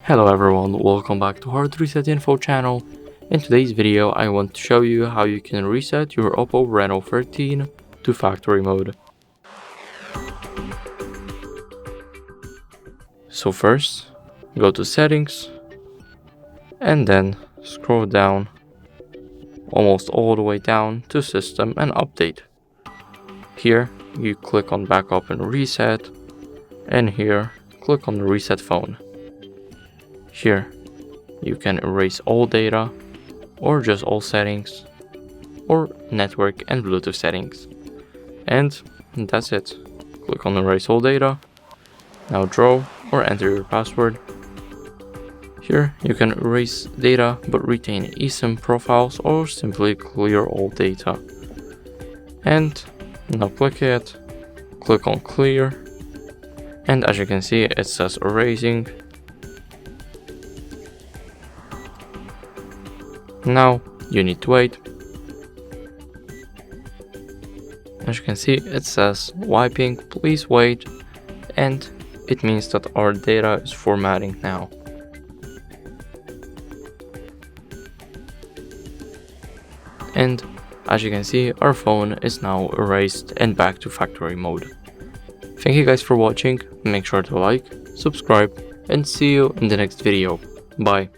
Hello everyone, welcome back to HardReset.Info channel. In today's video I want to show you how you can reset your OPPO Reno 13 to factory mode. So first, go to settings and then scroll down almost all the way down to system and update. Here you click on backup and reset, and here click on the reset phone. Here you can erase all data or just all settings or network and Bluetooth settings, and that's it. Click on erase all data. Now draw or enter your password. Here you can erase data but retain eSIM profiles or simply clear all data. And now click it, click on clear, and as you can see it says erasing. Now you need to wait. As you can see it says wiping, please wait, and it means that our data is formatting now. And as you can see, our phone is now erased and back to factory mode. Thank you guys for watching, make sure to like, subscribe, and see you in the next video. Bye.